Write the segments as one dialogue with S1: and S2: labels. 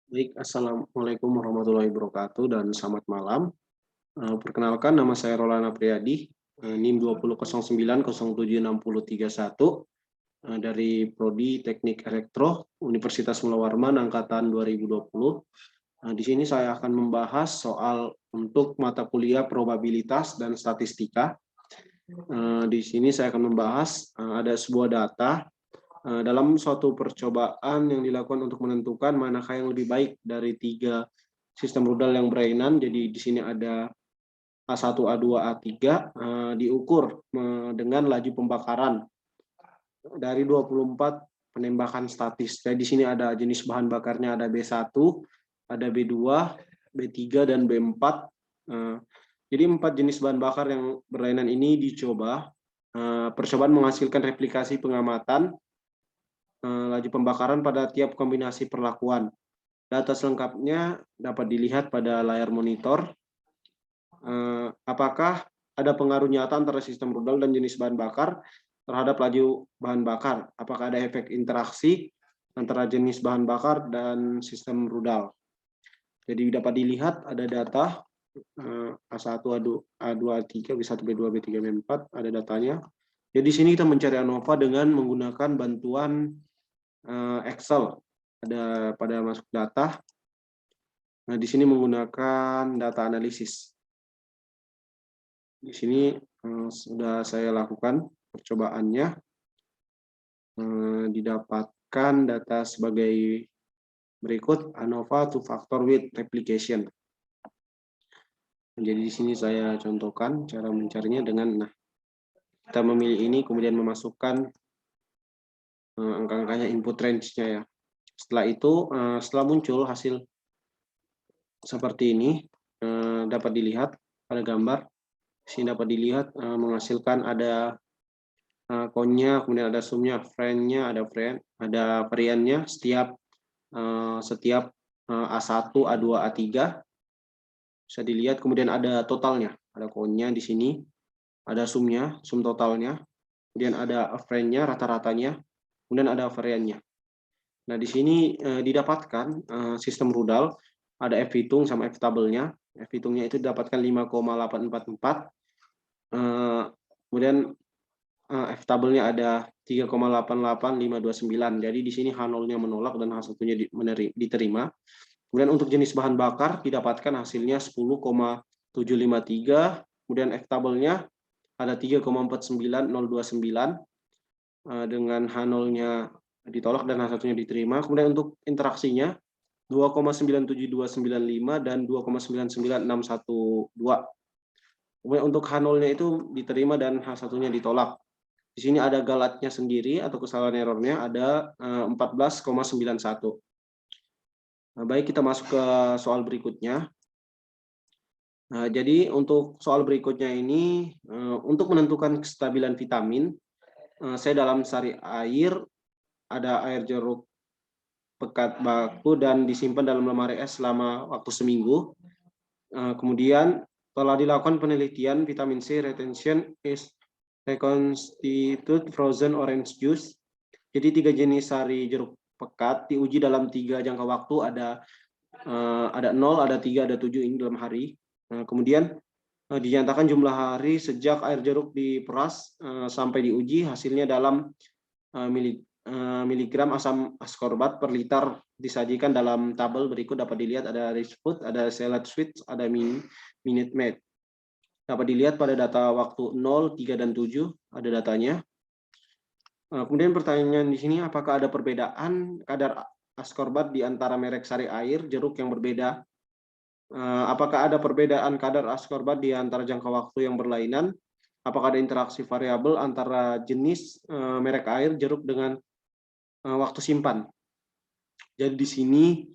S1: Baik, assalamualaikum warahmatullahi wabarakatuh dan selamat malam. Perkenalkan, nama saya Rolana Priadi, NIM 2009076031 dari Prodi Teknik Elektro Universitas Mula Warman angkatan 2020. Di sini saya akan membahas soal untuk mata kuliah probabilitas dan statistika. Di sini saya akan membahas ada sebuah data dalam suatu percobaan yang dilakukan untuk menentukan manakah yang lebih baik dari tiga sistem rudal yang berlainan. Jadi di sini ada A1, A2, A3 diukur dengan laju pembakaran dari 24 penembakan statis. Jadi di sini ada jenis bahan bakarnya, ada B1, ada B2, B3 dan B4. Jadi 4 jenis bahan bakar yang berlainan ini dicoba. Percobaan menghasilkan replikasi pengamatan laju pembakaran pada tiap kombinasi perlakuan. Data selengkapnya dapat dilihat pada layar monitor. Apakah ada pengaruh nyata antara sistem rudal dan jenis bahan bakar terhadap laju bahan bakar? Apakah ada efek interaksi antara jenis bahan bakar dan sistem rudal? Jadi dapat dilihat ada data A1, A2, A3, B1, B2, B3, B4, ada datanya. Jadi di sini kita mencari ANOVA dengan menggunakan bantuan Excel. Ada pada masuk data. Nah, di sini menggunakan data analisis. Di sini sudah saya lakukan percobaannya. Didapatkan data sebagai berikut, ANOVA two factor with replication. Jadi di sini saya contohkan cara mencarinya dengan kita memilih ini kemudian memasukkan angka-angkanya, input range-nya ya. Setelah itu, setelah muncul hasil seperti ini, dapat dilihat pada gambar. Di sini dapat dilihat menghasilkan ada count-nya, kemudian ada sum-nya, friend-nya, ada variannya setiap A1, A2, A3 bisa dilihat, kemudian ada totalnya, ada count-nya di sini, ada sum-nya, sum totalnya, kemudian ada friend-nya, rata-ratanya, kemudian ada variannya. Nah, di sini didapatkan sistem rudal, ada F-hitung sama F-tabelnya. F-hitungnya itu didapatkan 5,844. Kemudian F-tabelnya ada 3,88529. Jadi di sini H0-nya menolak dan H1-nya diterima. Kemudian untuk jenis bahan bakar didapatkan hasilnya 10,753. Kemudian F-tabelnya ada 3,49029 dengan H0-nya ditolak dan H1-nya diterima. Kemudian untuk interaksinya 2,97295 dan 2,99612. Kemudian untuk H0-nya itu diterima dan H1-nya ditolak. Di sini ada galatnya sendiri atau kesalahan errornya ada 14,91. Nah, baik, kita masuk ke soal berikutnya. Nah, jadi untuk soal berikutnya ini, untuk menentukan kestabilan vitamin, saya dalam sari air, ada air jeruk pekat baku dan disimpan dalam lemari es selama waktu seminggu. Kemudian telah dilakukan penelitian vitamin C retention is reconstitute frozen orange juice. Jadi 3 jenis sari jeruk pekat diuji dalam 3 jangka waktu, ada 0, ada 3, ada 7 ini dalam hari. Kemudian dinyatakan jumlah hari sejak air jeruk diperas sampai diuji, hasilnya dalam miligram asam askorbat per liter, disajikan dalam tabel berikut. Dapat dilihat ada rich food, ada salad sweet, ada minute maid. Dapat dilihat pada data waktu 0, 3, dan 7 ada datanya. Kemudian pertanyaan di sini, apakah ada perbedaan kadar askorbat di antara merek sari air jeruk yang berbeda? Apakah ada perbedaan kadar askorbat di antara jangka waktu yang berlainan? Apakah ada interaksi variabel antara jenis merek air jeruk dengan waktu simpan? Jadi di sini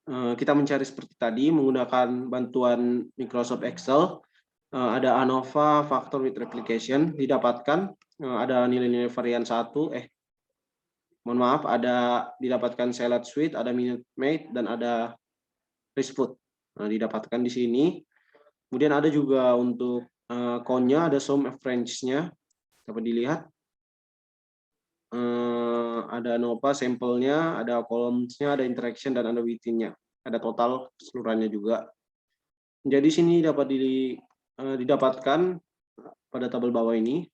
S1: kita mencari seperti tadi menggunakan bantuan Microsoft Excel. Ada ANOVA factor with replication didapatkan, ada nilai-nilai varian 1, mohon maaf, ada didapatkan salad sweet, ada minute maid, dan ada rich food. Nah, didapatkan di sini. Kemudian ada juga untuk count-nya, ada sum of range-nya, dapat dilihat. Ada ANOVA sampelnya, ada columns-nya, ada interaction, dan ada within-nya. ada total keseluruhannya juga. Jadi sini dapat didapatkan pada tabel bawah ini.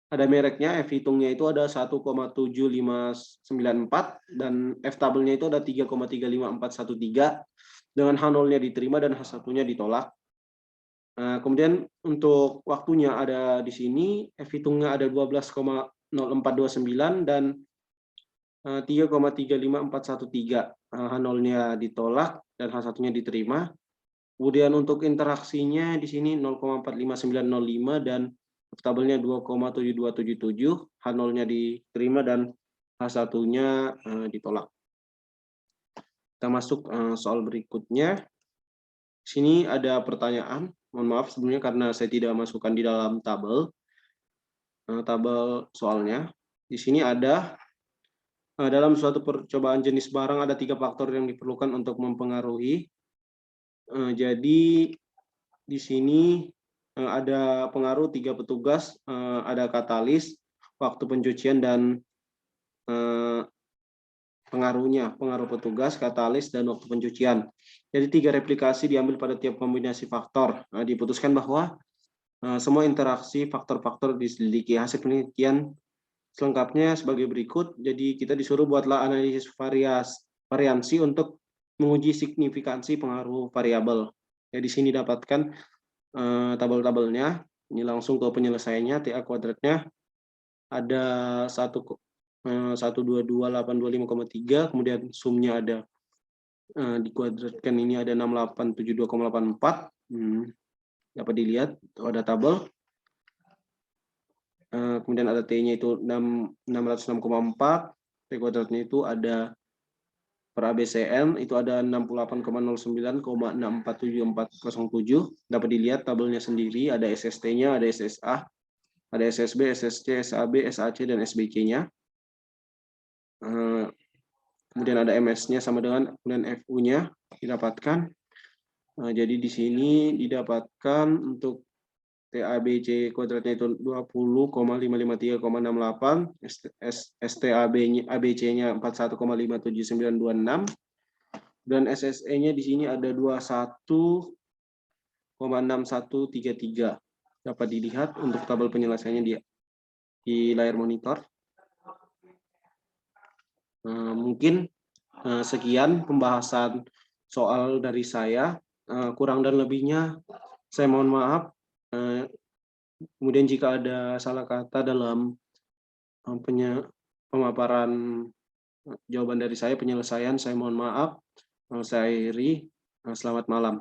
S1: Ada mereknya, F hitungnya itu ada 1,7594 dan F tabelnya itu ada 3,35413 dengan H0-nya diterima dan H1-nya ditolak. Kemudian untuk waktunya ada di sini, F hitungnya ada 12,0429 dan 3,35413. H0-nya ditolak dan H1-nya diterima. Kemudian untuk interaksinya di sini 0,45905 dan tabelnya 2,7277, H0-nya diterima dan H1-nya ditolak. Kita masuk soal berikutnya. Di sini ada pertanyaan. Mohon maaf sebelumnya karena saya tidak masukkan di dalam tabel soalnya. Di sini ada dalam suatu percobaan jenis barang ada 3 faktor yang diperlukan untuk mempengaruhi. Jadi di sini ada pengaruh 3 petugas, ada katalis, waktu pencucian dan pengaruh petugas, katalis dan waktu pencucian. Jadi 3 replikasi diambil pada tiap kombinasi faktor. Diputuskan bahwa semua interaksi faktor-faktor diselidiki. Hasil penelitian selengkapnya sebagai berikut. Jadi kita disuruh buatlah analisis variansi untuk menguji signifikansi pengaruh variabel. Ya, di sini dapatkan tabel-tabelnya. Ini langsung ke penyelesaiannya. TA kuadratnya ada 122.825,3, kemudian sumnya ada dikuadratkan ini ada 6872,84. Dapat dilihat ada tabel. Kemudian ada T-nya itu 606,4, T kuadratnya itu ada per ABCN itu ada 68,09,647407. Dapat dilihat tabelnya sendiri, ada SST-nya, ada SSA, ada SSB, SSC, SAB, SAC, dan SBC-nya. Kemudian ada MS-nya sama dengan, kemudian FU-nya didapatkan. Jadi di sini didapatkan untuk TABC kuadratnya itu 20,553,68, STABC-nya 41,57926, dan SSE-nya di sini ada 21,6133. Dapat dilihat untuk tabel penyelesaiannya di layar monitor. Mungkin sekian pembahasan soal dari saya. Kurang dan lebihnya saya mohon maaf. Kemudian jika ada salah kata dalam pemaparan jawaban dari saya, penyelesaian, saya mohon maaf. Saya akhiri. Selamat malam.